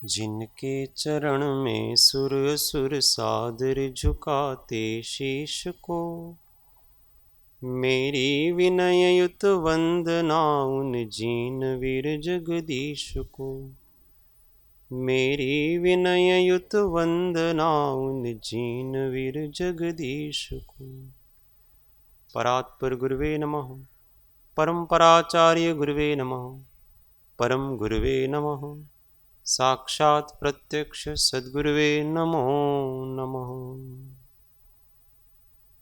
जिनके चरण में सुर असुर सादर झुकाते शीश को, मेरी विनययुत वंदना उन जिनवीर जगदीश को। मेरी विनययुत वंदना उन जिनवीर जगदीश को। परात्पर गुरुवे नमः। परम्पराचार्य गुरुवे नमः। परम गुरुवे नमः। साक्षात् प्रत्यक्ष सद्गुरुवे नमो नमः।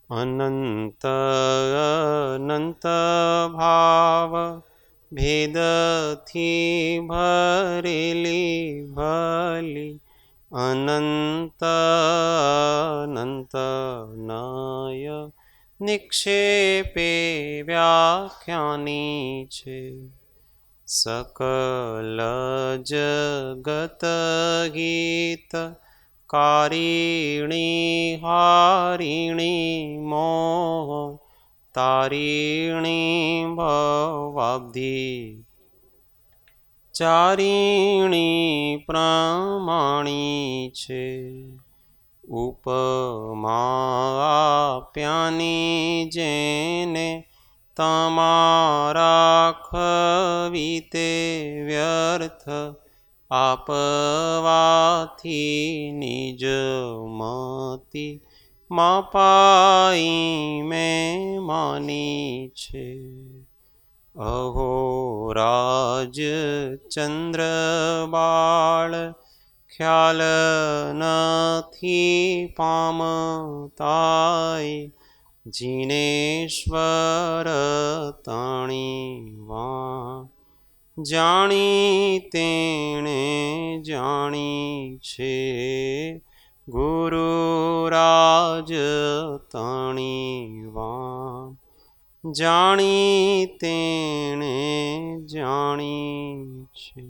अनंत अनंत भाव भेद थी भरेली भली, अनंत अनंत नय निक्षेपे व्याख्यानी छे। सकल जगत गीत कारिणी हारिणी मोह तारिणी भवाब्धि चारिणी प्रमाणी छे। उपमा आप्यानी जेने तमारा खवीते व्यर्थ आपवाथी निज मति मापाई में मानी छे। अहो राज चंद्र बाळ ख्याल नथी पामताय, जिनेश्वर ताणी वा जाणी तेणे जाणी छे। गुरुराज ताणी वा जाणी तेणे जाणी छे।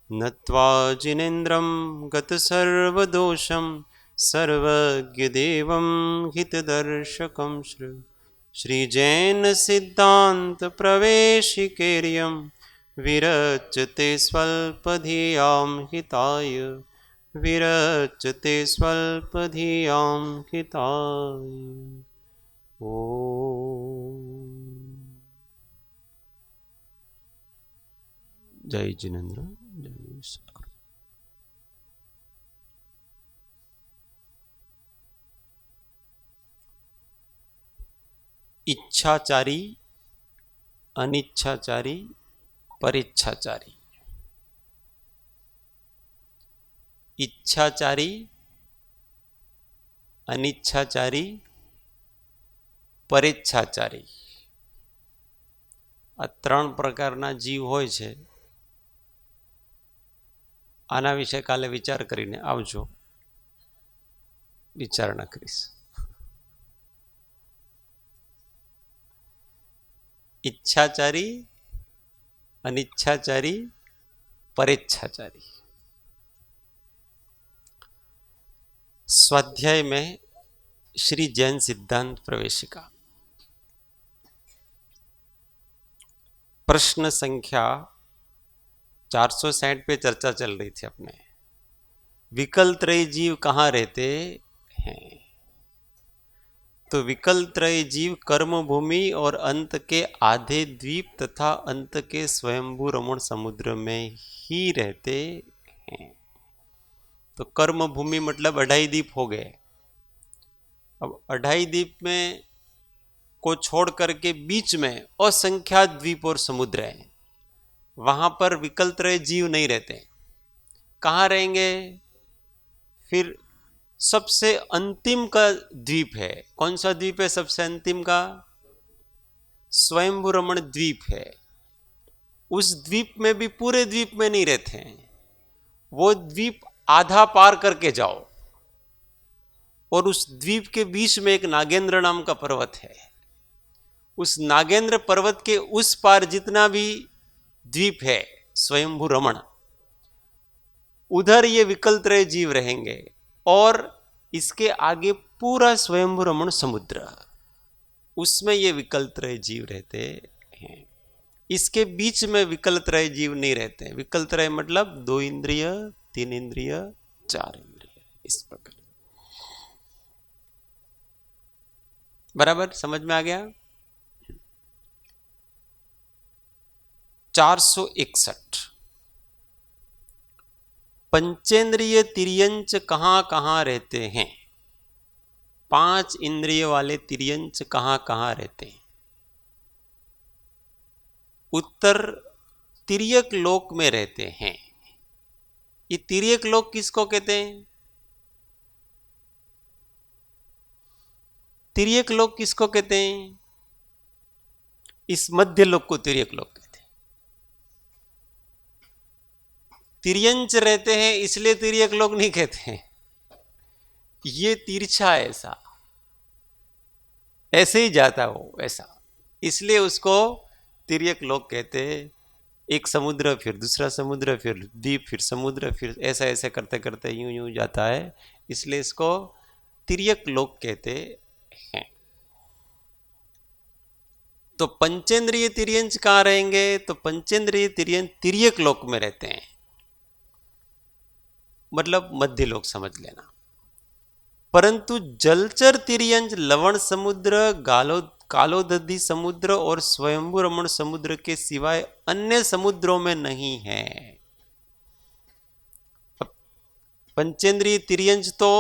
नत्वा जिनेन्द्रं गतसर्वदोषं सर्वज्ञदेवं हितदर्शकं श्रीजैन सिद्धान्त प्रवेशिकेर्यं विरच्यते स्वल्पधियां हिताय, विरच्यते स्वल्पधियां हिताय। ओ जय जिनेन्द्र, जय सद्गुरु। इच्छाचारी, अनिच्छाचारी, परेच्छाचारी। इच्छाचारी, अनिच्छाचारी, परेच्छाचारी आ त्रण प्रकारना जीव होय छे। आना विषय काले विचार करीने आवजो, विचारणा करीश। इच्छाचारी, अनिच्छाचारी, परेच्छाचारी। स्वाध्याय में श्री जैन सिद्धांत प्रवेशिका प्रश्न संख्या 460 पे चर्चा चल रही थी अपने। विकलत्रयी जीव कहाँ रहते हैं? तो विकलत्रयी जीव कर्म भूमि और अंत के आधे द्वीप तथा अंत के स्वयंभू रमण समुद्र में ही रहते हैं। तो कर्म भूमि मतलब 2.5 द्वीप हो गए। अब 2.5 द्वीप में को छोड़ करके बीच में असंख्यात द्वीप और समुद्र है। वहां पर विकलत्रय जीव नहीं रहते। कहाँ रहेंगे? फिर सबसे अंतिम का द्वीप है। कौन सा द्वीप है सबसे अंतिम का? स्वयंभू रमण द्वीप है। उस द्वीप में भी पूरे द्वीप में नहीं रहते हैं। वो द्वीप आधा पार करके जाओ और उस द्वीप के बीच में एक नागेंद्र नाम का पर्वत है। उस नागेंद्र पर्वत के उस पार जितना भी द्वीप है स्वयंभू रमण, उधर ये विकलत्रय जीव रहेंगे। और इसके आगे पूरा स्वयंभू रमण समुद्र, उसमें ये विकलत्रय जीव रहते हैं। इसके बीच में विकलत्रय जीव नहीं रहते हैं। विकलत्रय मतलब 2 इंद्रिय, 3 इंद्रिय, 4 इंद्रिय, इस प्रकार। बराबर समझ में आ गया? 461 पंचेंद्रिय तिर्यंच कहां कहां रहते हैं? 5 इंद्रिय वाले तिर्यंच कहां कहां रहते हैं? उत्तर तिर्यक लोक में रहते हैं। ये तिर्यक लोक किसको कहते हैं? तिर्यक लोक किसको कहते हैं? इस मध्य लोक को तिर्यक लोक कहते हैं। तिर्यंच रहते हैं इसलिए तिर्यक लोक नहीं कहते हैं। ये तिरछा ऐसा, ऐसे ही जाता हो ऐसा, इसलिए उसको तिर्यक लोक कहते हैं। एक समुद्र, फिर दूसरा समुद्र, फिर द्वीप, फिर समुद्र, फिर ऐसा ऐसे करते करते यूं यूं जाता है, इसलिए इसको तिर्यक लोक कहते हैं। तो पंचेंद्रिय तिर्यंच कहाँ रहेंगे? तो पंचेंद्रिय तिर्यंच तिर्यक लोक में रहते हैं, मतलब मध्य लोक समझ लेना। परंतु जलचर तिर्यंच लवण समुद्र, कालोदधि समुद्र और स्वयंभू रमण समुद्र के सिवाय अन्य समुद्रों में नहीं है। पंचेंद्रिय तिर्यंच तो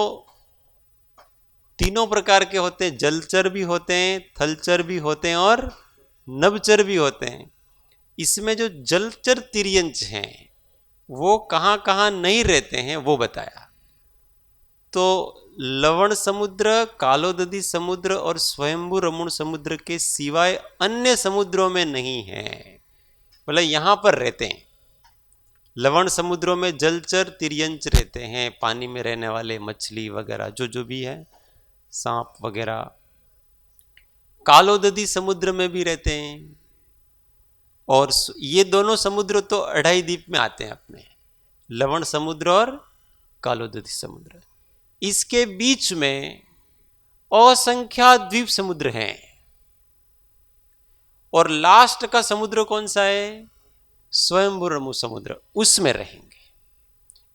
तीनों प्रकार के होते हैं, जलचर भी होते हैं, थलचर भी होते हैं और नभचर भी होते हैं। इसमें जो जलचर तिर्यंच हैं वो कहां कहां नहीं रहते हैं वो बताया। तो लवण समुद्र, कालोदधि समुद्र और स्वयंभू रमण समुद्र के सिवाय अन्य समुद्रों में नहीं है, मतलब यहां पर रहते हैं। लवण समुद्रों में जलचर तिर्यंच रहते हैं, पानी में रहने वाले मछली वगैरह जो जो भी है, सांप वगैरह। कालोदधि समुद्र में भी रहते हैं, और ये दोनों समुद्र तो अढ़ाई द्वीप में आते हैं अपने, लवण समुद्र और कालोदधि समुद्र। इसके बीच में असंख्यात द्वीप समुद्र हैं, और लास्ट का समुद्र कौन सा है? स्वयंभू रमू समुद्र, उसमें रहेंगे।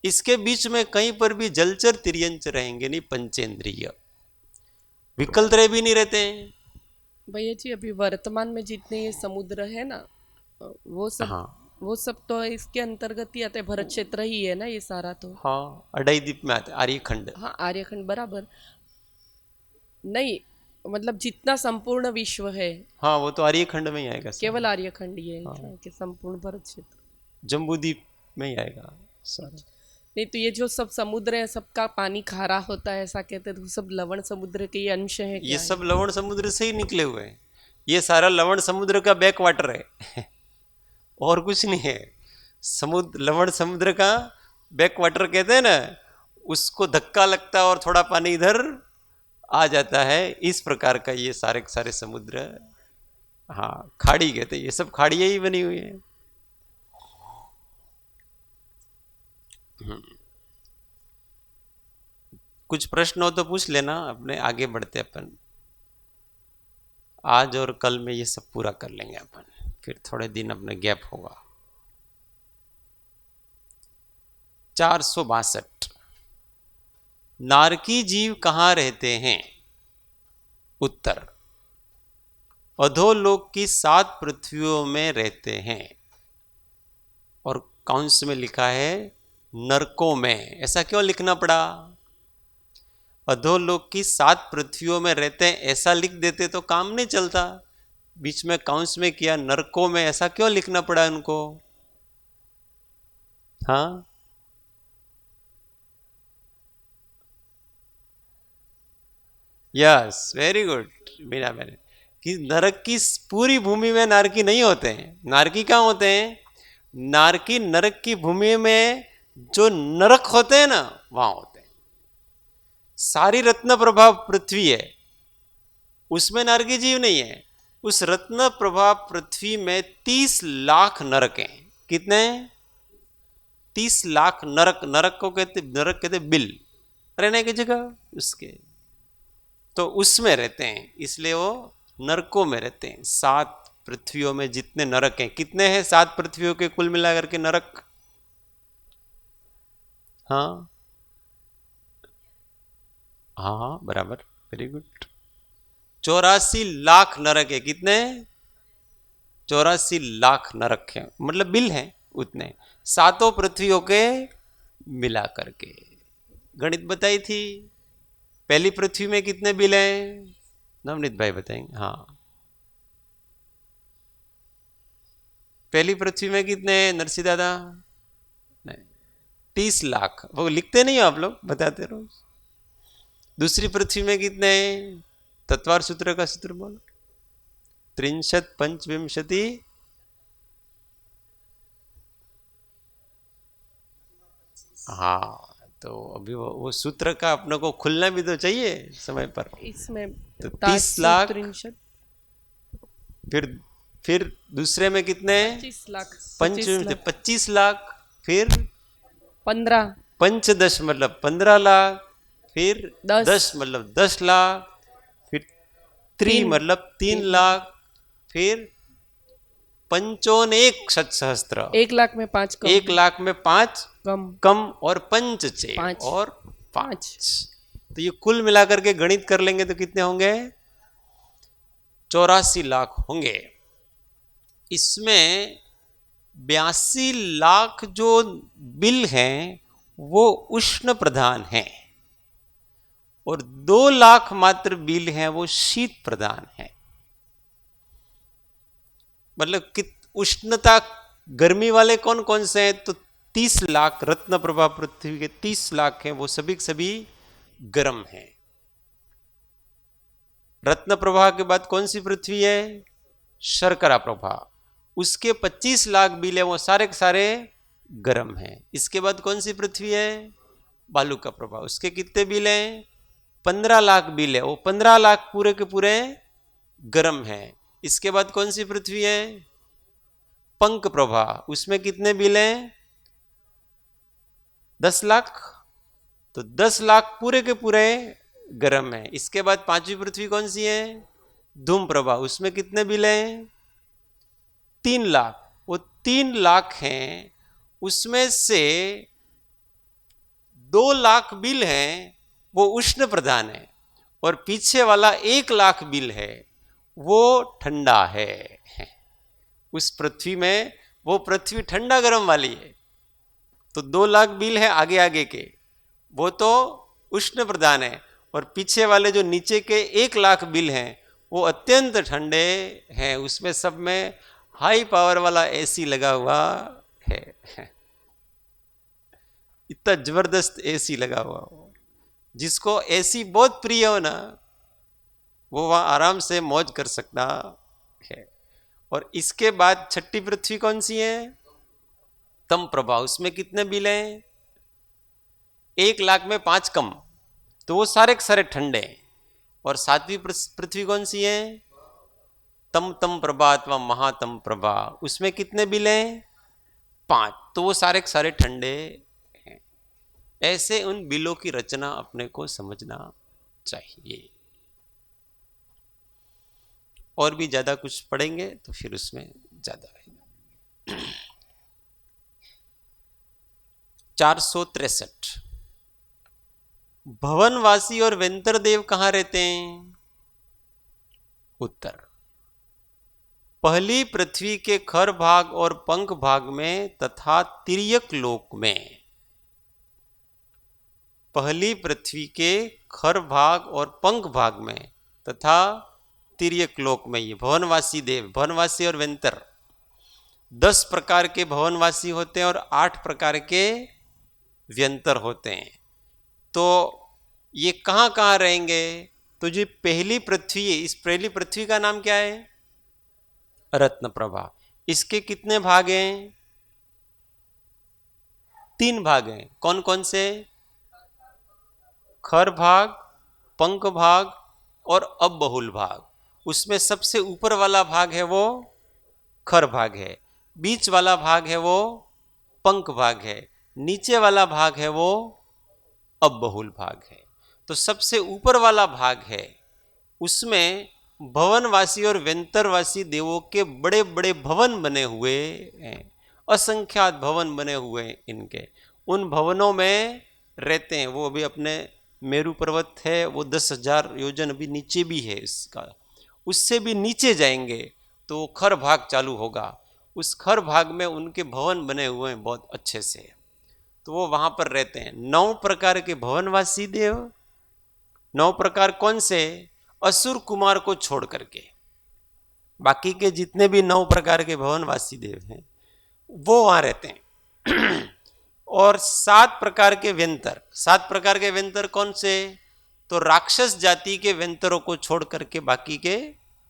इसके बीच में कहीं पर भी जलचर तिर्यंच रहेंगे नहीं, पंचेंद्रिय। विकलत्रय भी नहीं रहते हैं। भैया जी अभी वर्तमान में जितने ये समुद्र है ना, वो सब, हाँ वो सब तो इसके अंतर्गत ही आते हैं, भरत क्षेत्र ही है ना ये सारा तो। हाँ, अढ़ाई द्वीप में आते, आर्यखंड। हाँ आर्यखंड बराबर, नहीं मतलब जितना संपूर्ण विश्व है हाँ वो तो आर्यखंड में ही आएगा केवल सारा। आर्यखंड ही है हाँ, कि संपूर्ण भरत क्षेत्र? जम्बूद्वीप में ही आएगा सारा। नहीं तो ये जो सब समुद्र है सबका पानी खारा होता है ऐसा कहते हैं, तो सब लवण समुद्र के ये अंश है ये क्या सब है? लवण समुद्र से ही निकले हुए हैं। ये सारा लवण समुद्र का बैक वाटर है और कुछ नहीं है। समुद्र, लवण समुद्र का बैक वाटर कहते हैं ना, उसको धक्का लगता है और थोड़ा पानी इधर आ जाता है, इस प्रकार का ये सारे के सारे समुद्र। हाँ, खाड़ी कहते हैं, ये सब खाड़ियाँ ही बनी हुई है। कुछ प्रश्न हो तो पूछ लेना, अपने आगे बढ़ते अपन। आज और कल में ये सब पूरा कर लेंगे अपन, फिर थोड़े दिन अपने गैप होगा। 462 नारकी जीव कहाँ रहते हैं? उत्तर अधोलोक की 7 पृथ्वियों में रहते हैं। और कांस में लिखा है नरकों में, ऐसा क्यों लिखना पड़ा? अधोलोक की 7 पृथ्वियों में रहते हैं ऐसा लिख देते तो काम नहीं चलता, बीच में कांस में किया नरकों में, ऐसा क्यों लिखना पड़ा उनको? हाँ, यस वेरी गुड मीना मैंने, कि नरक की पूरी भूमि में नारकी नहीं होते हैं। नारकी कहाँ होते हैं? नारकी नरक की भूमि में जो नरक होते हैं ना वहां होते हैं। सारी रत्न प्रभा पृथ्वी है, उसमें नारकी जीव नहीं है। उस रत्न प्रभा पृथ्वी में 30 लाख नरक हैं। कितने? 30 लाख नरक। नरक को कहते, नरक कहते बिल, रहने की जगह उसके, तो उसमें रहते हैं, इसलिए वो नरकों में रहते हैं। 7 पृथ्वियों में जितने नरक हैं, कितने हैं 7 पृथ्वियों के कुल मिलाकर के नरक? हाँ हाँ हाँ, बराबर, वेरी गुड। 84 लाख नरक है। कितने? 84 लाख नरक हैं, मतलब बिल हैं उतने, सातों पृथ्वियों के मिला करके। गणित बताई थी। पहली पृथ्वी में कितने बिल हैं? नवनीत भाई बताएंगे। हाँ, पहली पृथ्वी में कितने हैं नरसी दादा? नहीं, 30 लाख। वो लिखते नहीं हो आप लोग, बताते रहो। दूसरी पृथ्वी में कितने हैं? तत्वार सूत्र का सूत्र बोलो। 63 पंचविंशति। हाँ, तो अभी वो सूत्र का अपने को खुलना भी तो चाहिए समय पर। इसमें तो 30 लाख। 63 फिर फिर दूसरे में कितने? 25 लाख। पंचम 25 लाख। फिर 15 पंचदश मतलब 15 लाख। फिर 10 10 मतलब 10 लाख। फिर 3 मतलब 3 लाख। फिर पंचोन एक शत सहस्त्र, 1 लाख में 5 कम। 1 लाख में 5 कम। कम और पंच छे 5 और 5। तो ये कुल मिलाकर के गणित कर लेंगे तो कितने होंगे? 84 लाख होंगे। इसमें 82 लाख जो बिल हैं वो उष्ण प्रधान हैं, और 2 लाख मात्र बिल हैं वो शीत प्रधान हैं। मतलब कि उष्णता गर्मी वाले कौन कौन से हैं? तो 30 लाख रत्न प्रभा पृथ्वी के 30 लाख हैं, वो सभी के सभी गर्म हैं। रत्न प्रभा के बाद कौन सी पृथ्वी है? शर्करा प्रभा। उसके 25 लाख बिल है, वो सारे के सारे गर्म हैं। इसके बाद कौन सी पृथ्वी है? बालू का प्रभा। उसके कितने बिल हैं? 15 लाख बिल है, वो 15 लाख पूरे के पूरे गर्म हैं। इसके बाद कौन सी पृथ्वी है? पंख प्रभा। उसमें कितने बिल हैं? 10 लाख। तो 10 लाख पूरे के पूरे गर्म है। इसके बाद पांचवी पृथ्वी कौन सी है? धूम प्रभा। उसमें कितने बिल हैं? 3 लाख। वो 3 लाख हैं, उसमें से 2 लाख बिल हैं वो उष्ण प्रधान है, और पीछे वाला 1 लाख बिल है वो ठंडा है। उस पृथ्वी में वो पृथ्वी ठंडा गर्म वाली है। तो 2 लाख बिल है आगे आगे के, वो तो उष्ण प्रधान है, और पीछे वाले जो नीचे के 1 लाख बिल हैं वो अत्यंत ठंडे हैं। उसमें सब में हाई पावर वाला एसी लगा हुआ है। इतना जबरदस्त एसी लगा हुआ हो, जिसको एसी बहुत प्रिय हो ना, वो वहां आराम से मौज कर सकता है। और इसके बाद छठी पृथ्वी कौन सी है? तम प्रभा। उसमें कितने बिल हैं? 1 लाख में 5 कम, तो वो सारे के सारे ठंडे हैं। और सातवीं पृथ्वी कौन सी है? तम तम प्रभा अथवा महातम प्रभा। उसमें कितने बिल हैं? 5, तो वो सारे के सारे ठंडे हैं। ऐसे उन बिलों की रचना अपने को समझना चाहिए। और भी ज्यादा कुछ पढ़ेंगे तो फिर उसमें ज्यादा रहेगा। 463। भवनवासी और वेंतर देव कहां रहते हैं? उत्तर। पहली पृथ्वी के खर भाग और पंख भाग में तथा तिर्यक लोक में। पहली पृथ्वी के खर भाग और पंख भाग में तथा तिर्यक लोक में। ये भवनवासी देव, भवनवासी और वेंतर 10 प्रकार के भवनवासी होते हैं और 8 प्रकार के व्यंतर होते हैं। तो ये कहां कहां रहेंगे? तो जो पहली पृथ्वी है, इस पहली पृथ्वी का नाम क्या है? रत्न प्रभा। इसके कितने भाग हैं? 3 भाग हैं। कौन कौन से? खर भाग, पंख भाग और अबहुल भाग। उसमें सबसे ऊपर वाला भाग है वो खर भाग है, बीच वाला भाग है वो पंख भाग है, नीचे वाला भाग है वो अबहुल भाग है। तो सबसे ऊपर वाला भाग है उसमें भवनवासी और व्यंतरवासी देवों के बड़े बड़े भवन बने हुए हैं, असंख्यात भवन बने हुए हैं इनके। उन भवनों में रहते हैं वो। अभी अपने मेरू पर्वत है वो 10,000 योजन अभी नीचे भी है इसका, उससे भी नीचे जाएंगे तो खर भाग चालू होगा। उस खर भाग में उनके भवन बने हुए हैं बहुत अच्छे से, तो वो वहां पर रहते हैं। 9 प्रकार के भवनवासी देव। 9 प्रकार कौन से? असुर कुमार को छोड़ करके बाकी के जितने भी 9 प्रकार के भवनवासी देव हैं वो वहां रहते हैं। और 7 प्रकार के व्यंतर। 7 प्रकार के व्यंतर कौन से? तो राक्षस जाति के व्यंतरों को छोड़ करके बाकी के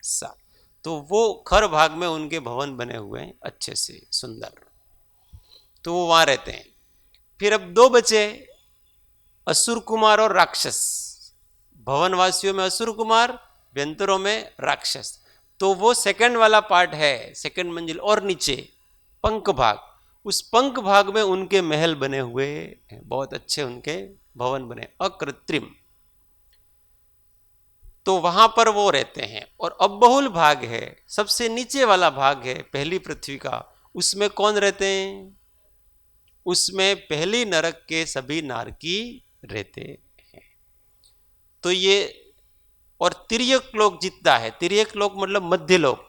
7, तो वो खर भाग में उनके भवन बने हुए हैं अच्छे से सुंदर, तो वो वहां रहते हैं। फिर अब 2 बचे, असुर कुमार और राक्षस। भवनवासियों में असुर कुमार, व्यंतरों में राक्षस। तो वो सेकंड वाला पार्ट है, सेकंड मंजिल और नीचे पंख भाग। उस पंख भाग में उनके महल बने हुए हैं, बहुत अच्छे उनके भवन बने अकृत्रिम, तो वहां पर वो रहते हैं। और अब बहुल भाग है, सबसे नीचे वाला भाग है पहली पृथ्वी का, उसमें कौन रहते हैं? उसमें पहली नरक के सभी नारकी रहते हैं। तो ये, और तिर्यक लोक जितना है, तिर्यक लोक मतलब मध्य लोक,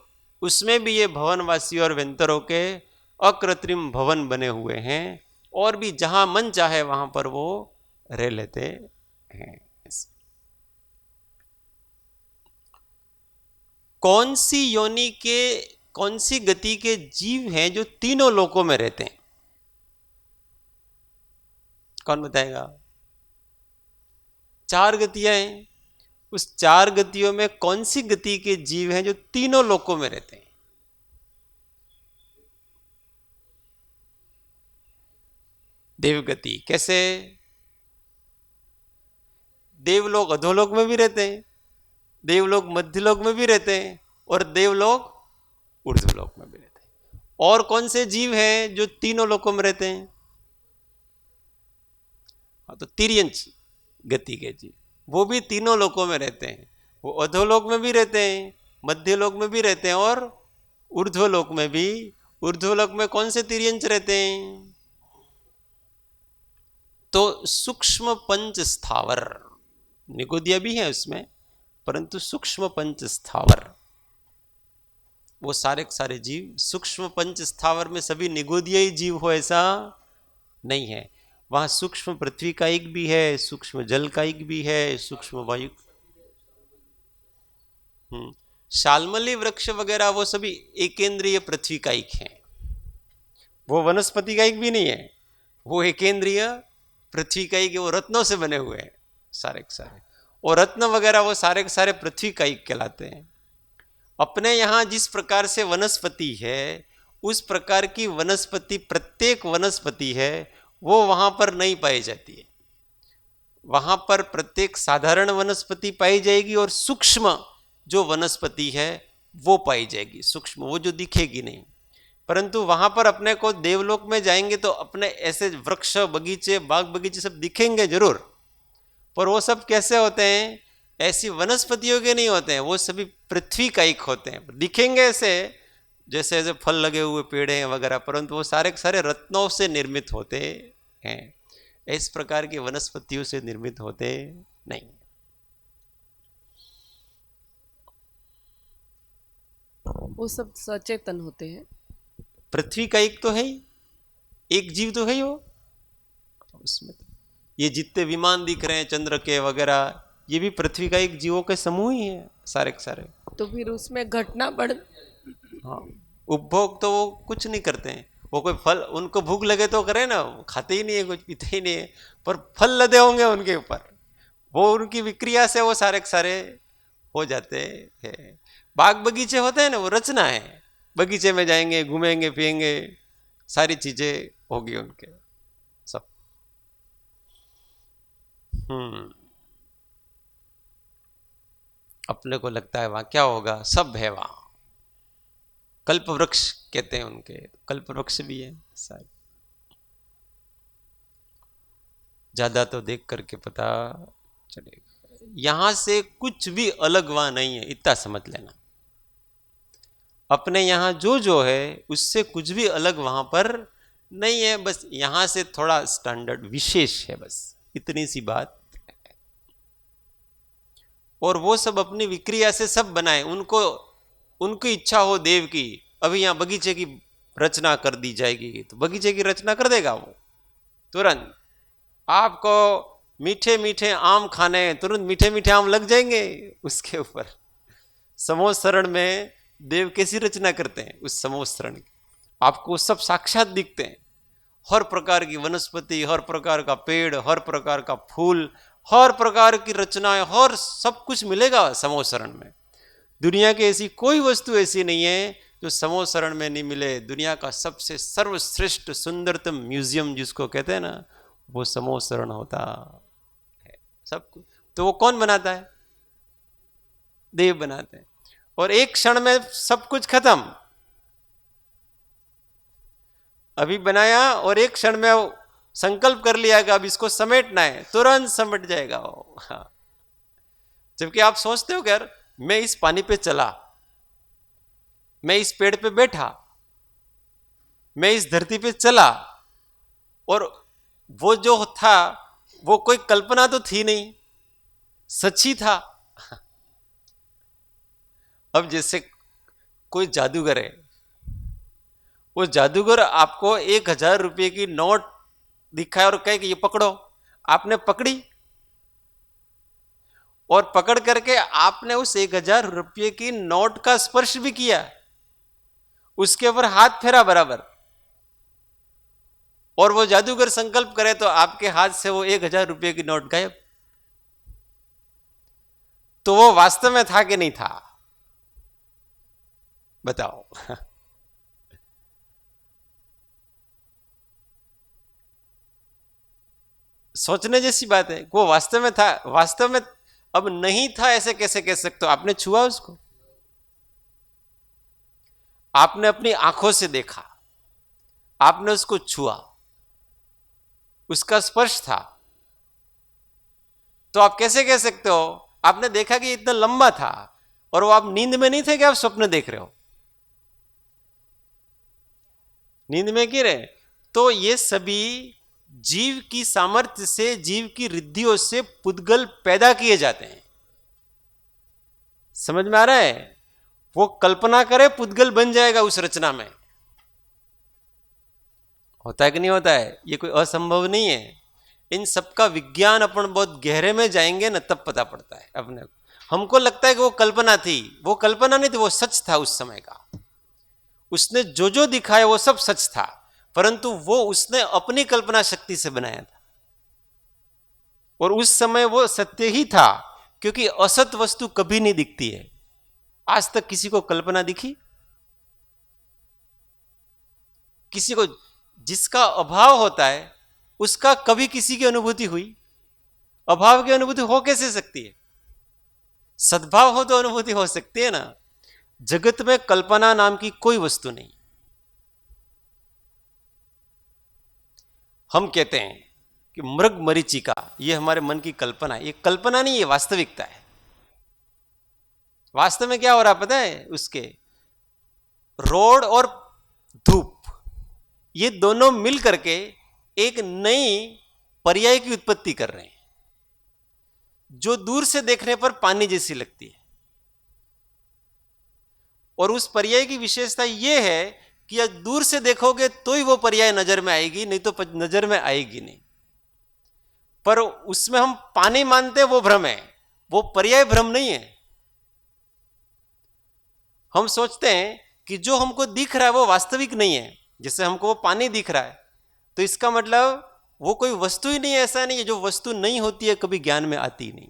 उसमें भी ये भवनवासी और व्यंतरों के अकृत्रिम भवन बने हुए हैं, और भी जहां मन चाहे वहां पर वो रह लेते हैं। कौन सी योनि के, कौन सी गति के जीव हैं जो तीनों लोकों में रहते हैं? कौन बताएगा? 4 गतियां हैं। उस 4 गतियों में कौन सी गति के जीव हैं जो तीनों लोकों में रहते हैं? देवगति। कैसे? देवलोक अधोलोक में भी रहते हैं, देवलोक मध्यलोक में भी रहते हैं, और देवलोक ऊर्ध्वलोक में भी रहते हैं। और कौन से जीव हैं जो तीनों लोकों में रहते हैं? हाँ, तो तिर्यंच गति के जीव, वो भी तीनों लोकों में रहते हैं। वो अधोलोक में भी रहते हैं, मध्यलोक में भी रहते हैं, और ऊर्ध्वलोक में भी। ऊर्ध्वलोक में कौन से तिर्यंच रहते हैं? तो सूक्ष्म पंच स्थावर, निगोदिया भी है उसमें, परंतु सूक्ष्म पंच स्थावर, वो सारे सारे जीव सूक्ष्म पंच स्थावर में सभी निगोदिया ही जीव हो ऐसा नहीं है। वहां सूक्ष्म पृथ्वी का एक भी है, सूक्ष्म जल का एक भी है, सूक्ष्म वायु। शालमली वृक्ष वगैरह वो सभी एकेंद्रीय पृथ्वी का एक है, वो वनस्पति का एक भी नहीं है, वो एकेंद्रीय पृथ्वी का एक, वो रत्नों से बने हुए हैं सारे के सारे, और रत्न वगैरह वो सारे के सारे पृथ्वी का एक कहलाते हैं। अपने यहां जिस प्रकार से वनस्पति है उस प्रकार की वनस्पति, प्रत्येक वनस्पति है वो वहां पर नहीं पाई जाती है। वहां पर प्रत्येक साधारण वनस्पति पाई जाएगी और सूक्ष्म जो वनस्पति है वो पाई जाएगी, सूक्ष्म वो जो दिखेगी नहीं। परंतु वहां पर अपने को देवलोक में जाएंगे तो अपने ऐसे वृक्ष बगीचे बाग बगीचे सब दिखेंगे जरूर, पर वो सब कैसे होते हैं? ऐसी वनस्पतियों के नहीं होते हैं, वो सभी पृथ्वी का एक होते हैं। दिखेंगे ऐसे जैसे ऐसे फल लगे हुए पेड़ हैं वगैरह, परंतु वो सारे सारे रत्नों से निर्मित होते हैं, इस प्रकार की वनस्पतियों से निर्मित होते नहीं। वो सब सचेतन होते हैं। पृथ्वी का एक तो है ही, एक जीव तो है ही वो उसमें। तो ये जितने विमान दिख रहे हैं चंद्र के वगैरह, ये भी पृथ्वी का एक जीवों के समूह ही है सारे के सारे। तो फिर उसमें घटना बढ़। हाँ, उपभोग तो वो कुछ नहीं करते हैं। वो कोई फल उनको भूख लगे तो करे ना, खाते ही नहीं है, कुछ पीते ही नहीं है, पर फल लदे होंगे उनके ऊपर, वो उनकी विक्रिया से वो सारे के सारे हो जाते हैं। बाग बगीचे होते हैं ना, वो रचना है, बगीचे में जाएंगे घूमेंगे पिएंगे, सारी चीजें होगी उनके सब। अपने को लगता है वहां क्या होगा, सब है वहां। कल्प वृक्ष कहते हैं उनके, कल्प वृक्ष भी है सारे। ज्यादा तो देख करके पता चलेगा। यहां से कुछ भी अलग वहां नहीं है, इतना समझ लेना। अपने यहां जो जो है उससे कुछ भी अलग वहां पर नहीं है, बस यहां से थोड़ा स्टैंडर्ड विशेष है, बस इतनी सी बात। और वो सब अपनी विक्रिया से सब बनाए, उनको उनकी इच्छा हो देव की, अभी यहां बगीचे की रचना कर दी जाएगी तो बगीचे की रचना कर देगा वो तुरंत। आपको मीठे मीठे आम खाने, तुरंत मीठे मीठे आम लग जाएंगे उसके ऊपर। समोसरण में देव कैसी रचना करते हैं उस समोसरण की, आपको सब साक्षात दिखते हैं। हर प्रकार की वनस्पति, हर प्रकार का पेड़, हर प्रकार का फूल, हर प्रकार की रचनाएं, हर सब कुछ मिलेगा समोसरण में। दुनिया की ऐसी कोई वस्तु ऐसी नहीं है जो समोसरण में नहीं मिले। दुनिया का सबसे सर्वश्रेष्ठ सुंदरतम म्यूजियम जिसको कहते हैं ना, वो समोसरण होता है सब कुछ। तो वो कौन बनाता है? देव बनाते हैं। और एक क्षण में सब कुछ खत्म, अभी बनाया और एक क्षण में संकल्प कर लिया कि अब इसको समेटना है, तुरंत समेट जाएगा वो। हाँ। जबकि आप सोचते हो कि यार मैं इस पानी पे चला, मैं इस पेड़ पे बैठा, मैं इस धरती पे चला, और वो जो था वो कोई कल्पना तो थी नहीं, सच ही था। अब जैसे कोई जादूगर है, वो जादूगर आपको 1,000 रुपये की नोट दिखाए और कहे कि ये पकड़ो, आपने पकड़ी, और पकड़ करके आपने उस 1,000 रुपये की नोट का स्पर्श भी किया, उसके ऊपर हाथ फेरा बराबर, और वो जादूगर संकल्प करे तो आपके हाथ से वो 1,000 रुपये की नोट गायब। तो वो वास्तव में था कि नहीं था? बताओ। सोचने जैसी बात है। वो वास्तव में था, वास्तव में अब नहीं था ऐसे कैसे कह सकते हो? आपने छुआ उसको, आपने अपनी आंखों से देखा, आपने उसको छुआ, उसका स्पर्श था, तो आप कैसे कह सकते हो? आपने देखा कि इतना लंबा था, और वो आप नींद में नहीं थे कि आप स्वप्न देख रहे हो? नींद में गिर रहे। तो ये सभी जीव की सामर्थ्य से, जीव की रिद्धियों से पुद्गल पैदा किए जाते हैं। समझ में आ रहा है? वो कल्पना करे पुद्गल बन जाएगा उस रचना में। होता है कि नहीं होता है? ये कोई असंभव नहीं है। इन सबका विज्ञान अपन बहुत गहरे में जाएंगे ना तब पता पड़ता है अपने को। हमको लगता है कि वो कल्पना थी, वो कल्पना नहीं थी, वो सच था उस समय का। उसने जो जो दिखाया वो सब सच था, परंतु वो उसने अपनी कल्पना शक्ति से बनाया था, और उस समय वो सत्य ही था, क्योंकि असत वस्तु कभी नहीं दिखती है। आज तक किसी को कल्पना दिखी? किसी को? जिसका अभाव होता है उसका कभी किसी की अनुभूति हुई? अभाव की अनुभूति हो कैसे सकती है? सद्भाव हो तो अनुभूति हो सकती है ना। जगत में कल्पना नाम की कोई वस्तु नहीं। हम कहते हैं कि मृग मरीचिका ये हमारे मन की कल्पना है। ये कल्पना नहीं, ये वास्तविकता है। वास्तव में क्या हो रहा पता है? उसके रोड और धूप, ये दोनों मिल करके एक नई पर्याय की उत्पत्ति कर रहे हैं, जो दूर से देखने पर पानी जैसी लगती है। और उस पर्याय की विशेषता यह है कि या दूर से देखोगे तो ही वो पर्याय नजर में आएगी, नहीं तो नजर में आएगी नहीं। पर उसमें हम पानी मानते हैं, वो भ्रम है, वो पर्याय भ्रम नहीं है। हम सोचते हैं कि जो हमको दिख रहा है वो वास्तविक नहीं है। जैसे हमको वो पानी दिख रहा है तो इसका मतलब वो कोई वस्तु ही नहीं है, ऐसा नहीं है। जो वस्तु नहीं होती है कभी ज्ञान में आती नहीं।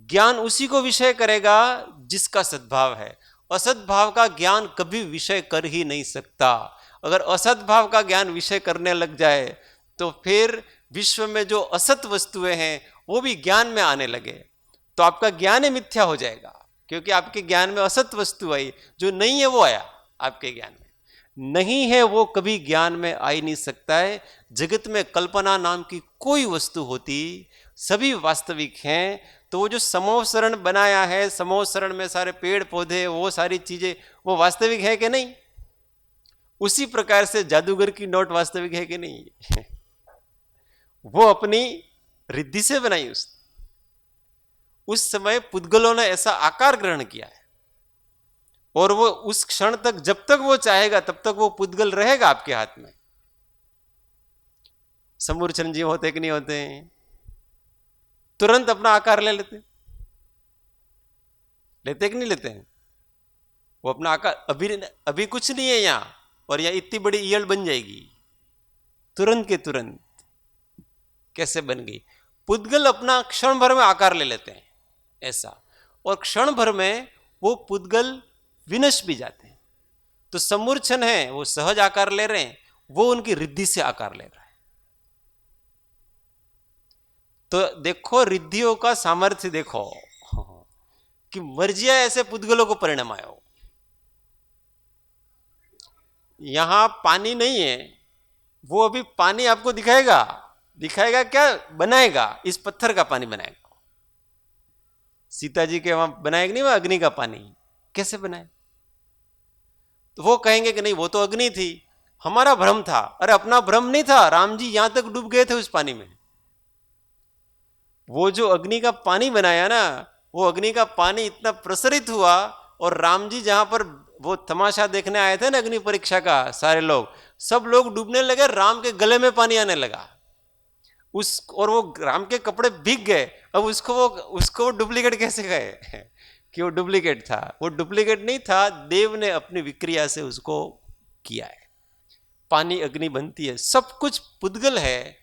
ज्ञान उसी को विषय करेगा जिसका सद्भाव है। असद्भाव का ज्ञान कभी विषय कर ही नहीं सकता। अगर असद्भाव का ज्ञान विषय करने लग जाए तो फिर विश्व में जो असत वस्तुएं हैं वो भी ज्ञान में आने लगे तो आपका ज्ञान ही मिथ्या हो जाएगा, क्योंकि आपके ज्ञान में असत वस्तु आई, जो नहीं है वो आया आपके ज्ञान में। नहीं है वो कभी ज्ञान में आ ही नहीं सकता है। जगत में कल्पना नाम की कोई वस्तु होती, सभी वास्तविक हैं। तो वो जो समोसरण बनाया है, समोसरण में सारे पेड़ पौधे, वो सारी चीजें, वो वास्तविक है कि नहीं? उसी प्रकार से जादूगर की नोट वास्तविक है कि नहीं? वो अपनी रिद्धि से बनाई। उस समय पुद्गलों ने ऐसा आकार ग्रहण किया है, और वो उस क्षण तक, जब तक वो चाहेगा तब तक वो पुद्गल रहेगा आपके हाथ में। समूर्छन जीव होते कि नहीं होते हैं, तुरंत अपना आकार ले लेते, लेते कि नहीं लेते हैं? वो अपना आकार, अभी कुछ नहीं है यहां, और यह इतनी बड़ी ईयड़ बन जाएगी तुरंत के तुरंत। कैसे बन गई? पुद्गल अपना क्षण भर में आकार ले लेते हैं ऐसा, और क्षण भर में वो पुद्गल विनश भी जाते हैं। तो समूर्छन है वो सहज आकार ले रहे हैं, वो उनकी रिद्धि से आकार ले रहा है। तो देखो रिद्धियों का सामर्थ्य देखो, कि मर्जिया ऐसे पुद्गलों को परिणाम आयो। यहां पानी नहीं है, वो अभी पानी आपको दिखाएगा, दिखाएगा क्या बनाएगा? इस पत्थर का पानी बनाएगा। सीता जी के वहां बनाएगा नहीं, वह अग्नि का पानी कैसे बनाए? तो वो कहेंगे कि नहीं वो तो अग्नि थी, हमारा भ्रम था। अरे अपना भ्रम नहीं था, राम जी यहां तक डूब गए थे उस पानी में। वो जो अग्नि का पानी बनाया ना, वो अग्नि का पानी इतना प्रसरित हुआ, और राम जी जहां पर वो तमाशा देखने आए थे ना अग्नि परीक्षा का, सारे लोग, सब लोग डूबने लगे, राम के गले में पानी आने लगा उस, और वो राम के कपड़े भीग गए। अब उसको डुप्लीकेट कैसे गए? कि वो डुप्लीकेट था? वो डुप्लीकेट नहीं था, देव ने अपनी विक्रिया से उसको किया है। पानी अग्नि बनती है, सब कुछ पुद्गल है।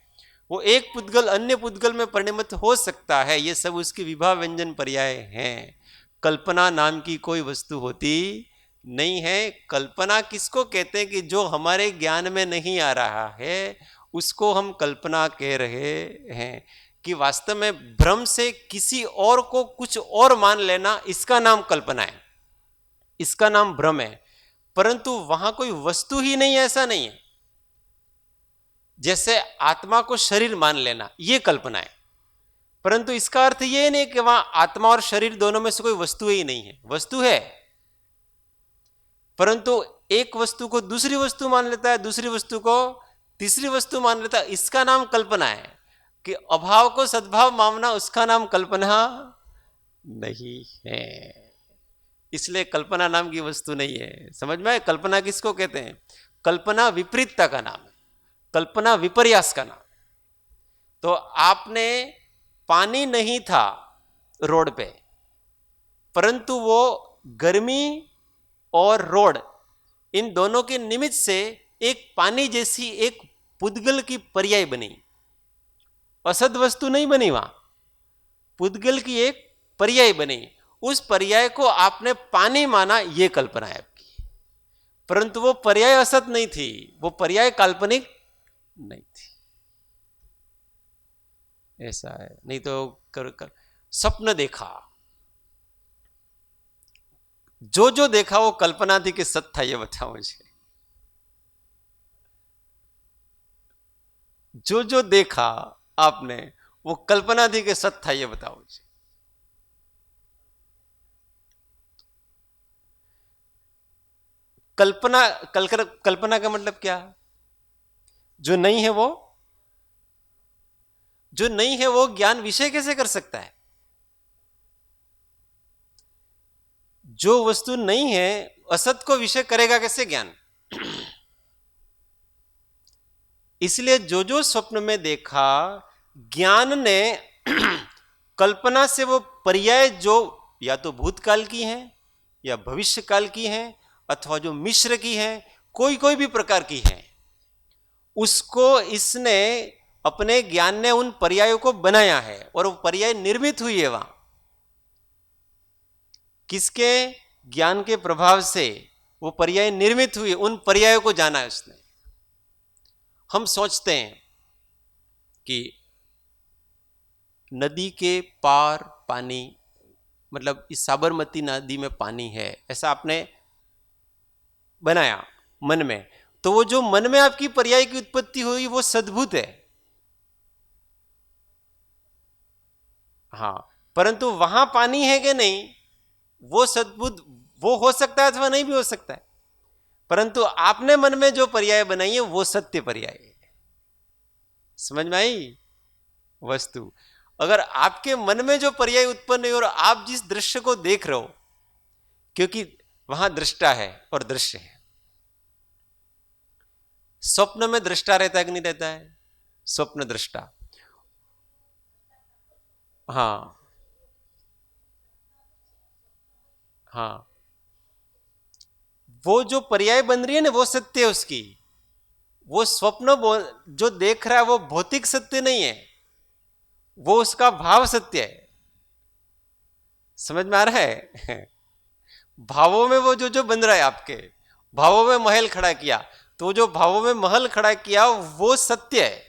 वो एक पुद्गल अन्य पुद्गल में परिणमित हो सकता है, ये सब उसके विभा व्यंजन पर्याय हैं। कल्पना नाम की कोई वस्तु होती नहीं है। कल्पना किसको कहते हैं? कि जो हमारे ज्ञान में नहीं आ रहा है उसको हम कल्पना कह रहे हैं। कि वास्तव में भ्रम से किसी और को कुछ और मान लेना, इसका नाम कल्पना है, इसका नाम भ्रम है। परंतु वहां कोई वस्तु ही नहीं है, ऐसा नहीं है। जैसे आत्मा को शरीर मान लेना, यह कल्पना है, परंतु इसका अर्थ यह नहीं कि वहां आत्मा और शरीर दोनों में से कोई वस्तु ही नहीं है। वस्तु है, परंतु एक वस्तु को दूसरी वस्तु मान लेता है, दूसरी वस्तु को तीसरी वस्तु मान लेता है, इसका नाम कल्पना है। कि अभाव को सद्भाव मानना, उसका नाम कल्पना नहीं है। इसलिए कल्पना नाम की वस्तु नहीं है। समझ में? कल्पना किसको कहते हैं? कल्पना विपरीतता का नाम है, कल्पना विपर्यास का नाम। तो आपने पानी नहीं था रोड पे, परंतु वो गर्मी और रोड, इन दोनों के निमित्त से एक पानी जैसी एक पुद्गल की पर्याय बनी। असद वस्तु नहीं बनी, वहां पुद्गल की एक पर्याय बनी। उस पर्याय को आपने पानी माना, यह कल्पना है आपकी। परंतु वो पर्याय असत नहीं थी, वो पर्याय काल्पनिक नहीं थी। ऐसा है। नहीं तो स्वप्न देखा, जो जो देखा वो कल्पना थी कि सत्य था, ये बताओ मुझे। जो जो देखा आपने वो कल्पना थी कि सत्य था, ये बताओ मुझे। कल्पना का मतलब क्या? जो नहीं है वो, जो नहीं है वो ज्ञान विषय कैसे कर सकता है? जो वस्तु नहीं है असत को विषय करेगा कैसे ज्ञान? इसलिए जो जो स्वप्न में देखा, ज्ञान ने कल्पना से वो पर्याय जो या तो भूतकाल की हैं या भविष्य काल की हैं, अथवा जो मिश्र की हैं, कोई कोई भी प्रकार की हैं, उसको इसने अपने ज्ञान ने उन पर्यायों को बनाया है, और वो पर्याय निर्मित हुई है वहां। किसके? ज्ञान के प्रभाव से वो पर्याय निर्मित हुई, उन पर्यायों को जाना है उसने। हम सोचते हैं कि नदी के पार पानी, मतलब इस साबरमती नदी में पानी है, ऐसा आपने बनाया मन में। तो वो जो मन में आपकी पर्याय की उत्पत्ति हुई वो सद्भुत है। हाँ, परंतु वहां पानी है कि नहीं, वो सद्बुद्ध, वो हो सकता है अथवा नहीं भी हो सकता है, परंतु आपने मन में जो पर्याय बनाई है वो सत्य पर्याय है। समझ में आई वस्तु? अगर आपके मन में जो पर्याय उत्पन्न हुई और आप जिस दृश्य को देख रहे हो, क्योंकि वहां दृष्टा है और दृश्य है। स्वप्न में दृष्टा रहता है कि नहीं रहता है? स्वप्न दृष्टा, हाँ हाँ, वो जो पर्याय बन रही है ना वो सत्य है उसकी। वो स्वप्न जो देख रहा है वो भौतिक सत्य नहीं है, वो उसका भाव सत्य है। समझ में आ रहा है? भावों में वो जो जो बन रहा है, आपके भावों में महल खड़ा किया, तो जो भावों में महल खड़ा किया वो सत्य है,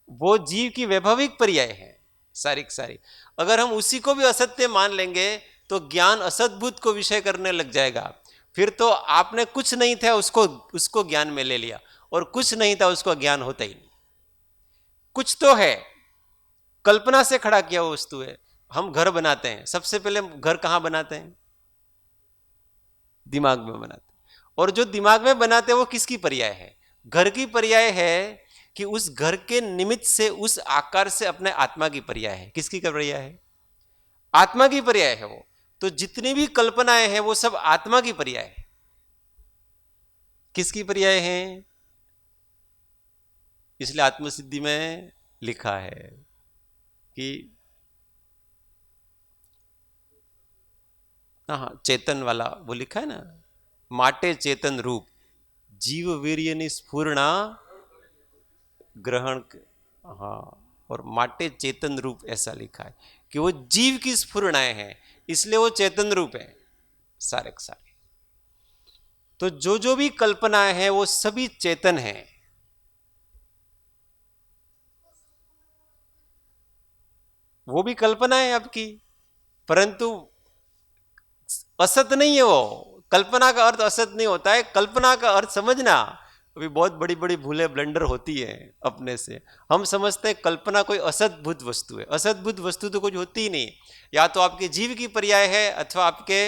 वो जीव की वैभविक पर्याय है सारी सारी। अगर हम उसी को भी असत्य मान लेंगे तो ज्ञान असद्भुत को विषय करने लग जाएगा। फिर तो आपने कुछ नहीं था उसको उसको ज्ञान में ले लिया, और कुछ नहीं था उसको ज्ञान होता ही नहीं। कुछ तो है, कल्पना से खड़ा किया हुआ वस्तु है। हम घर बनाते हैं, सबसे पहले घर कहां बनाते हैं? दिमाग में बनाते हैं। और जो दिमाग में बनाते हैं वो किसकी पर्याय है? घर की पर्याय है कि उस घर के निमित्त से, उस आकार से अपने आत्मा की पर्याय है। किसकी पर्याय है? आत्मा की पर्याय है वो। तो जितनी भी कल्पनाएं हैं वो सब आत्मा की पर्याय है। किसकी पर्याय है? इसलिए आत्मसिद्धि में लिखा है कि हाँ, चेतन वाला वो लिखा है ना, माटे चेतन रूप जीव वीर्य निस्फूर्णा ग्रहण, हाँ, और माटे चेतन रूप ऐसा लिखा है कि वो जीव की स्फुरणाएं हैं, इसलिए वो चेतन रूप है सारे के सारे। तो जो जो भी कल्पनाएं हैं वो सभी चेतन हैं। वो भी कल्पना है आपकी, परंतु असत नहीं है वो। कल्पना का अर्थ असत नहीं होता है। कल्पना का अर्थ समझना, अभी बहुत बड़ी बड़ी भूलें ब्लंडर होती है अपने से। हम समझते हैं कल्पना कोई असद्भुत वस्तु है। असद्भुत वस्तु तो कुछ होती ही नहीं। या तो आपके जीव की पर्याय है अथवा आपके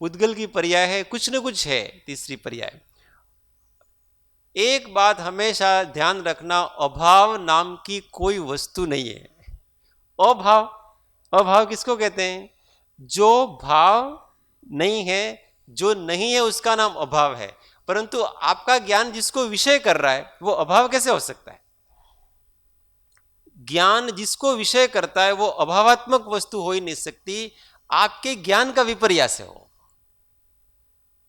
उद्गल की पर्याय है, कुछ न कुछ है तीसरी पर्याय। एक बात हमेशा ध्यान रखना, अभाव नाम की कोई वस्तु नहीं है। अभाव, अभाव किसको कहते हैं? जो भाव नहीं है, जो नहीं है उसका नाम अभाव है। परंतु आपका ज्ञान जिसको विषय कर रहा है वो अभाव कैसे हो सकता है? ज्ञान जिसको विषय करता है वो अभावात्मक वस्तु हो ही नहीं सकती। आपके ज्ञान का विपर्यास है वो।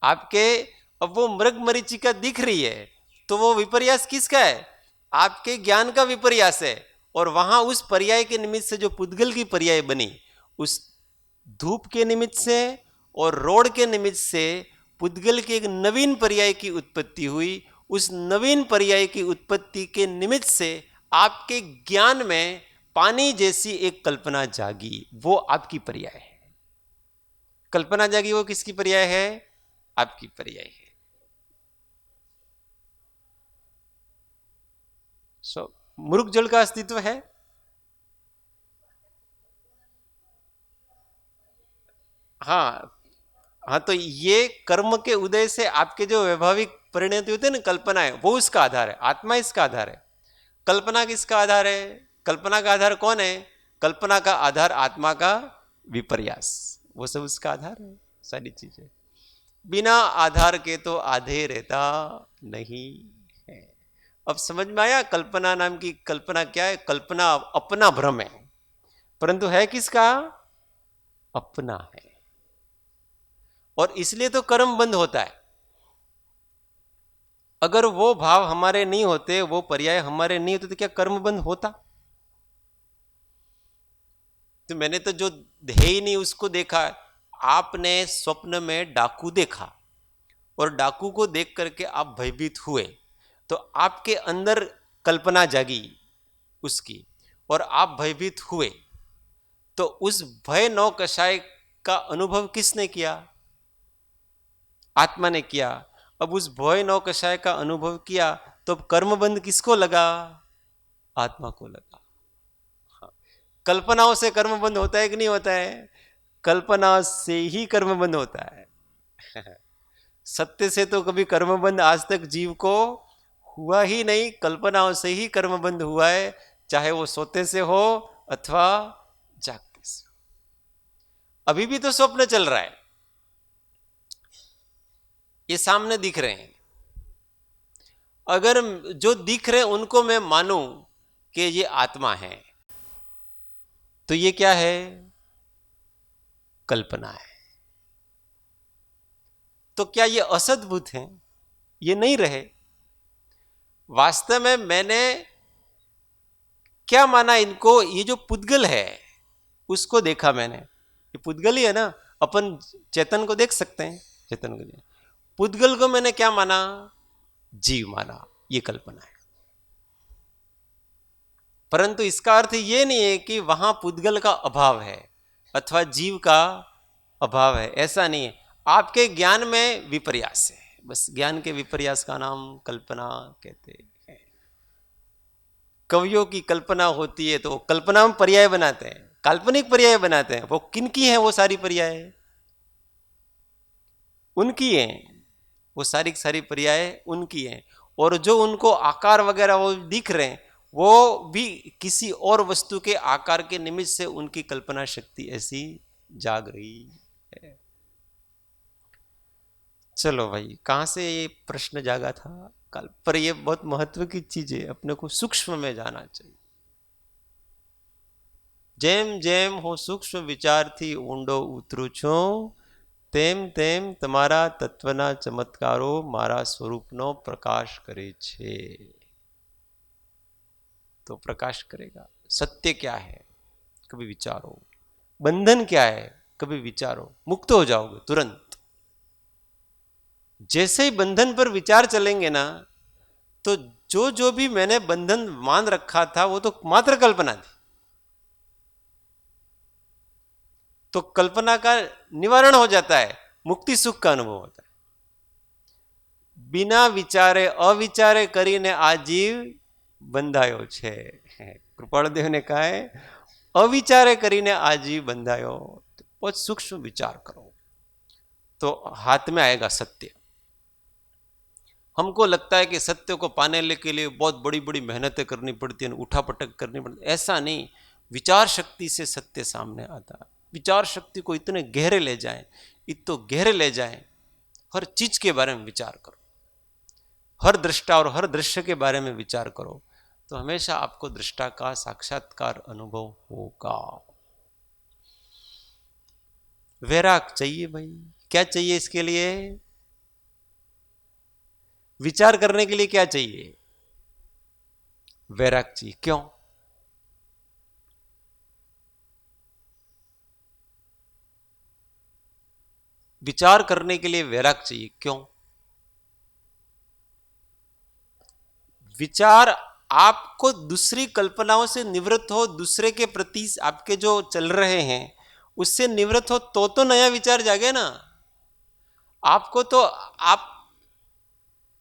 आपके, अब वो मृग मरीचिका दिख रही है तो वो विपर्यास किसका है? आपके ज्ञान का विपर्यास है। और वहां उस पर्याय के निमित्त से जो पुद्गल की पर्याय बनी, उस धूप के निमित्त से और रोड के निमित्त से पुद्गल की एक नवीन पर्याय की उत्पत्ति हुई। उस नवीन पर्याय की उत्पत्ति के निमित्त से आपके ज्ञान में पानी जैसी एक कल्पना जागी, वो आपकी पर्याय है। कल्पना जागी, वो किसकी पर्याय है? आपकी पर्याय है। मृग जल का अस्तित्व है। हाँ हाँ, तो ये कर्म के उदय से आपके जो वैभाविक परिणति होते हैं ना, कल्पना है, वो उसका आधार है। आत्मा इसका आधार है। कल्पना किसका आधार है? कल्पना का आधार कौन है? कल्पना का आधार आत्मा का विपर्यास, वो सब उसका आधार है सारी चीजें। बिना आधार के तो आधे रहता नहीं है। अब समझ में आया कल्पना नाम की कल्पना क्या है? कल्पना अपना भ्रम है, परंतु है किसका? अपना है। और इसलिए तो कर्म बंद होता है। अगर वो भाव हमारे नहीं होते, वो पर्याय हमारे नहीं होते, तो क्या कर्म बंद होता? तो मैंने तो जो है ही नहीं उसको देखा। आपने स्वप्न में डाकू देखा और डाकू को देख करके आप भयभीत हुए, तो आपके अंदर कल्पना जागी उसकी और आप भयभीत हुए। तो उस भय नौ कषाय का अनुभव किसने किया? आत्मा ने किया। अब उस भय नौ कषाय का अनुभव किया तो अब कर्मबंध किसको लगा? आत्मा को लगा। हाँ। कल्पनाओं से कर्म बंध होता है कि नहीं होता है? कल्पना से ही कर्म बंध होता है। सत्य से तो कभी कर्म बंध आज तक जीव को हुआ ही नहीं, कल्पनाओं से ही कर्म बंध हुआ है, चाहे वो सोते से हो अथवा जागते से। अभी भी तो स्वप्न चल रहा है, ये सामने दिख रहे हैं। अगर जो दिख रहे उनको मैं मानूं कि ये आत्मा है, तो ये क्या है? कल्पना है। तो क्या ये असद्भुत हैं? ये नहीं रहे। वास्तव में मैंने क्या माना इनको? ये जो पुद्गल है उसको देखा मैंने, ये पुद्गल ही है ना। अपन चेतन को देख सकते हैं, चेतन को देख। पुद्गल को मैंने क्या माना? जीव माना। ये कल्पना है। परंतु इसका अर्थ ये नहीं है कि वहां पुद्गल का अभाव है अथवा जीव का अभाव है, ऐसा नहीं है। आपके ज्ञान में विपर्यास है, बस ज्ञान के विपर्यास का नाम कल्पना कहते हैं। कवियों की कल्पना होती है तो कल्पना में पर्याय बनाते हैं, काल्पनिक पर्याय बनाते हैं। वो किनकी हैं? वो सारी पर्याय उनकी हैं, वो सारी पर्याय उनकी हैं। और जो उनको आकार वगैरह वो दिख रहे हैं, वो भी किसी और वस्तु के आकार के निमित्त से उनकी कल्पना शक्ति ऐसी जाग रही है। चलो भाई, कहां से ये प्रश्न जागा था कल? पर ये बहुत महत्व की चीज है, अपने को सूक्ष्म में जाना चाहिए। जेम जेम हो सूक्ष्म विचार थी ऊंडो उतरू छो, તેમ તેમ તમારા તત્વના ચમત્કારો મારા સ્વરૂપનો પ્રકાશ કરે છે। तो प्रकाश करेगा। सत्य क्या है? कभी विचारो। बंधन क्या है? कभी विचारो, मुक्त हो जाओगे तुरंत। जैसे ही बंधन पर विचार चलेंगे ना, तो जो जो भी मैंने बंधन मान रखा था वो तो मात्र कल्पना थी। तो कल्पना का निवारण हो जाता है, मुक्ति सुख का अनुभव होता है। बिना विचारे अविचारे करीने आ जीव बंधायो छे। कृपालदेव ने कहा है अविचारे करीने आ जीव बंधायो। तो बहुत सूक्ष्म विचार करो तो हाथ में आएगा सत्य। हमको लगता है कि सत्य को पाने के लिए बहुत बड़ी बड़ी मेहनतें करनी पड़ती है, उठा पटक करनी पड़ती है। ऐसा नहीं, विचार शक्ति से सत्य सामने आता है। विचार शक्ति को इतने गहरे ले जाएं, इतो गहरे ले जाएं, हर चीज के बारे में विचार करो, हर दृष्टा और हर दृश्य के बारे में विचार करो, तो हमेशा आपको दृष्टा का साक्षात्कार अनुभव होगा। वैराग चाहिए भाई। क्या चाहिए इसके लिए? विचार करने के लिए क्या चाहिए? वैराग चाहिए। क्यों? विचार करने के लिए वैराग चाहिए, क्यों? विचार आपको दूसरी कल्पनाओं से निवृत्त हो, दूसरे के प्रति आपके जो चल रहे हैं उससे निवृत्त हो, तो नया विचार जागे ना। आपको तो आप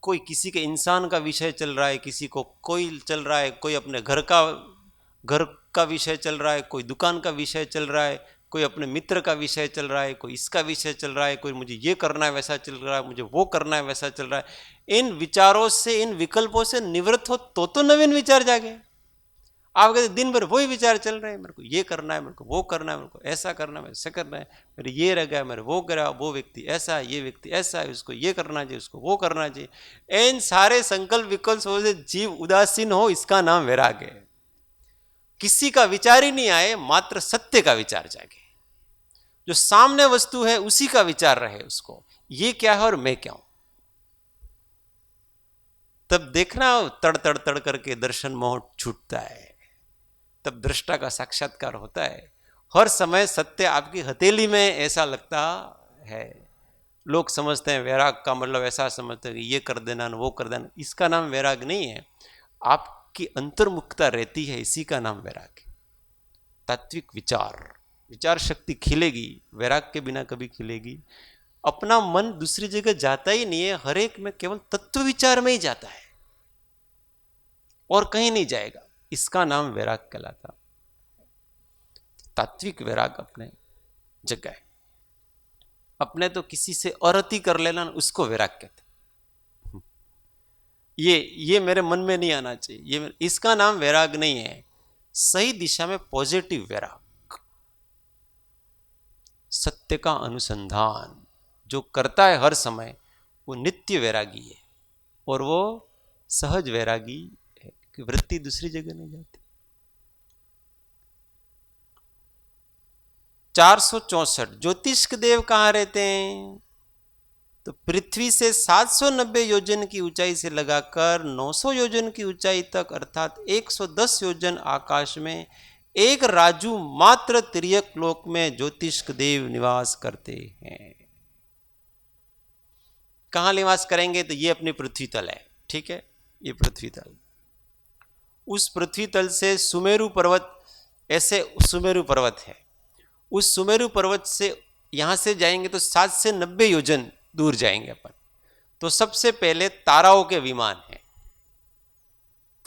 कोई किसी के इंसान का विषय चल रहा है, किसी को कोई चल रहा है, कोई अपने घर का विषय चल रहा है, कोई दुकान का विषय चल रहा है, कोई अपने मित्र का विषय चल रहा है, कोई इसका विषय चल रहा है, कोई मुझे ये करना है वैसा चल रहा है, मुझे वो करना है वैसा चल रहा है। इन विचारों से, इन विकल्पों से निवृत्त हो तो नवीन विचार जागे। आप कहते दिन भर वही विचार चल रहे हैं, मेरे को ये करना है, मेरे को वो करना है, मेरे को ऐसा करना है, ऐसा करना है, मेरे ये रह गया, मेरे वो करा, वो व्यक्ति ऐसा है, ये व्यक्ति ऐसा है, उसको ये करना चाहिए, उसको वो करना चाहिए। इन सारे संकल्प विकल्प से जीव उदासीन हो, इसका नाम वैराग है। किसी का विचार ही नहीं आए, मात्र सत्य का विचार जागे। जो सामने वस्तु है उसी का विचार रहे, उसको ये क्या है और मैं क्या हूं। तब देखना तड़ तड़ तड़ करके दर्शन मोह छूटता है, तब दृष्टा का साक्षात्कार होता है। हर समय सत्य आपकी हथेली में ऐसा लगता है। लोग समझते हैं वैराग का मतलब ऐसा समझते हैं कि ये कर देना वो कर देना। इसका नाम वैराग नहीं है, आपकी अंतर्मुखता रहती है, इसी का नाम वैराग है। तात्विक विचार, विचार शक्ति खिलेगी, वैराग के बिना कभी खिलेगी? अपना मन दूसरी जगह जाता ही नहीं है, हर एक में केवल तत्व विचार में ही जाता है और कहीं नहीं जाएगा। इसका नाम वैराग कहलाता। तात्विक वैराग अपने जगह है। अपने तो किसी से अरति कर लेना उसको वैराग कहते। ये मेरे मन में नहीं आना चाहिए, इसका नाम वैराग नहीं है। सही दिशा में पॉजिटिव वैराग, सत्य का अनुसंधान जो करता है हर समय, वो नित्य वैरागी है। और वो सहज वैरागी है कि वृत्ति दूसरी जगह नहीं जाती। 464 ज्योतिष्क देव कहां रहते हैं? तो पृथ्वी से 790 योजन की ऊंचाई से लगाकर 900 योजन की ऊंचाई तक, अर्थात 110 योजन आकाश में एक राजू मात्र तिर्यक लोक में ज्योतिष्क देव निवास करते हैं। कहां निवास करेंगे? तो ये अपनी पृथ्वी तल है, ठीक है, ये पृथ्वी तल। उस पृथ्वी तल से सुमेरु पर्वत, ऐसे सुमेरु पर्वत है, उस सुमेरु पर्वत से यहां से जाएंगे तो 7 से 90 योजन दूर जाएंगे अपन। तो सबसे पहले ताराओं के विमान हैं,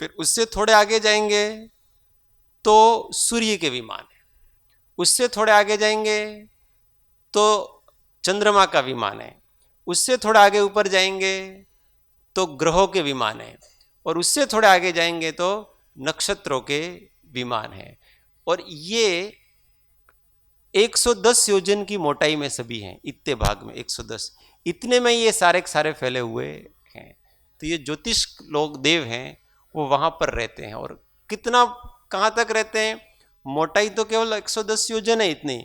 फिर उससे थोड़े आगे जाएंगे तो सूर्य के विमान है, उससे थोड़े आगे जाएंगे तो चंद्रमा का विमान है, उससे थोड़ा आगे ऊपर जाएंगे तो ग्रहों के विमान है, और उससे थोड़े आगे जाएंगे तो नक्षत्रों के विमान है। और ये 110 योजन की मोटाई में सभी हैं, इतने भाग में 110, इतने में ये सारे सारे फैले हुए हैं। तो ये ज्योतिष लोग देव हैं, वो वहां पर रहते हैं। और कितना, कहां तक रहते हैं? मोटाई तो केवल 110 योजन है इतनी,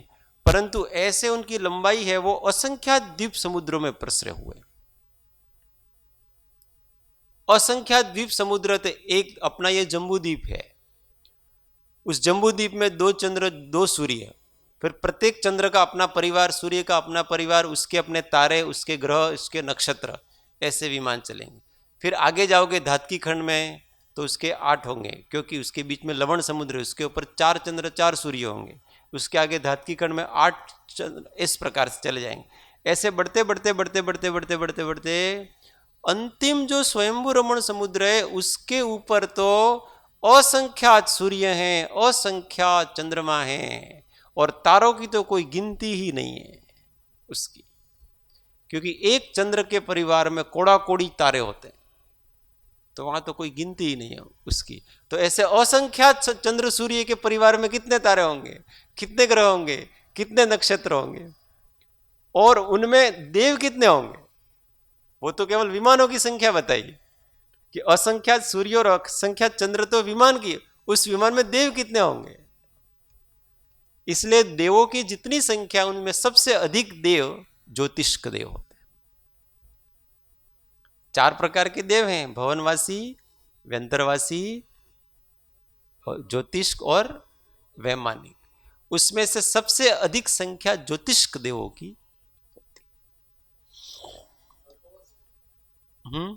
परंतु ऐसे उनकी लंबाई है, वो असंख्यात द्वीप समुद्रों में प्रसरे हुए। असंख्यात द्वीप समुद्र थे। एक अपना ये जम्बू द्वीप है, उस जम्बू द्वीप में 2 चंद्र 2 सूर्य, फिर प्रत्येक चंद्र का अपना परिवार, सूर्य का अपना परिवार, उसके अपने तारे, उसके ग्रह, उसके नक्षत्र, ऐसे विमान चलेंगे। फिर आगे जाओगे धातकी खंड में तो उसके 8 होंगे, क्योंकि उसके बीच में लवण समुद्र है, उसके ऊपर 4 चंद्र 4 सूर्य होंगे। उसके आगे धातकी खंड में 8 चंद्र, इस प्रकार से चले जाएंगे। ऐसे बढ़ते बढ़ते बढ़ते बढ़ते बढ़ते बढ़ते बढ़ते अंतिम जो स्वयंभू रमण समुद्र है, उसके ऊपर तो असंख्यात सूर्य हैं, असंख्यात चंद्रमा हैं, और तारों की तो कोई गिनती ही नहीं है उसकी, क्योंकि एक चंद्र के परिवार में कोड़ा कोड़ी तारे होते हैं, तो वहां तो कोई गिनती ही नहीं है उसकी। तो ऐसे असंख्यात चंद्र सूर्य के परिवार में कितने तारे होंगे, कितने ग्रह होंगे, कितने नक्षत्र होंगे, और उनमें देव कितने होंगे? वो तो केवल विमानों की संख्या बताई कि असंख्यात सूर्य और असंख्यात चंद्र तो विमान की, उस विमान में देव कितने होंगे? इसलिए देवों की जितनी संख्या, उनमें सबसे अधिक देव ज्योतिष्क देव होते हैं। 4 प्रकार के देव हैं, भवनवासी, व्यंतरवासी, ज्योतिष्क और वैमानिक। उसमें से सबसे अधिक संख्या ज्योतिष्क देवों की होती है।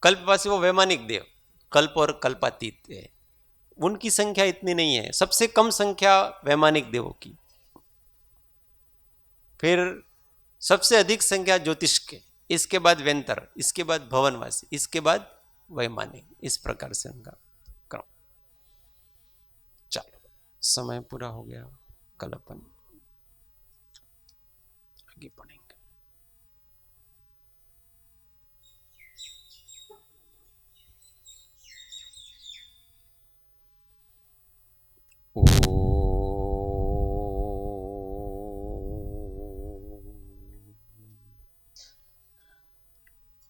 कल्पवासी वो वैमानिक देव, कल्प और कल्पातीत है, उनकी संख्या इतनी नहीं है। सबसे कम संख्या वैमानिक देवों की, फिर सबसे अधिक संख्या ज्योतिष के, इसके बाद व्यंतर, इसके बाद भवनवासी, इसके बाद वैमानिक। इस प्रकार से उनका क्रम। चलो, समय पूरा हो गया, कल अपन आगे पढ़ेंगे।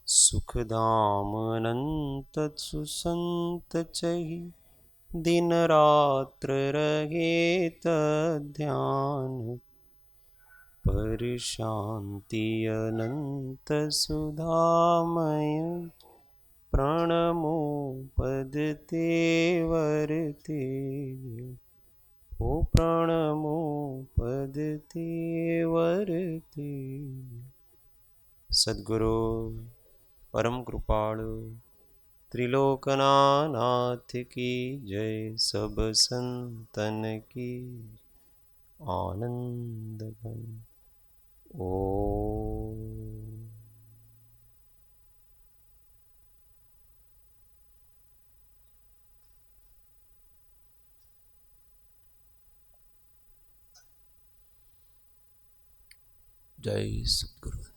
सुखधाम अनंत सुसंत चहि, दिन रात्र रहे ध्यान, पर शांति अनंत सुधामय, प्रणमो पद तेवर तेज, ओ प्रणमो पद तेवर तेज। सद्गुरु परम कृपाणु त्रिलोकनाथ की जय, सब संतन की आनंद घन। ओम। जय सद्गुरु।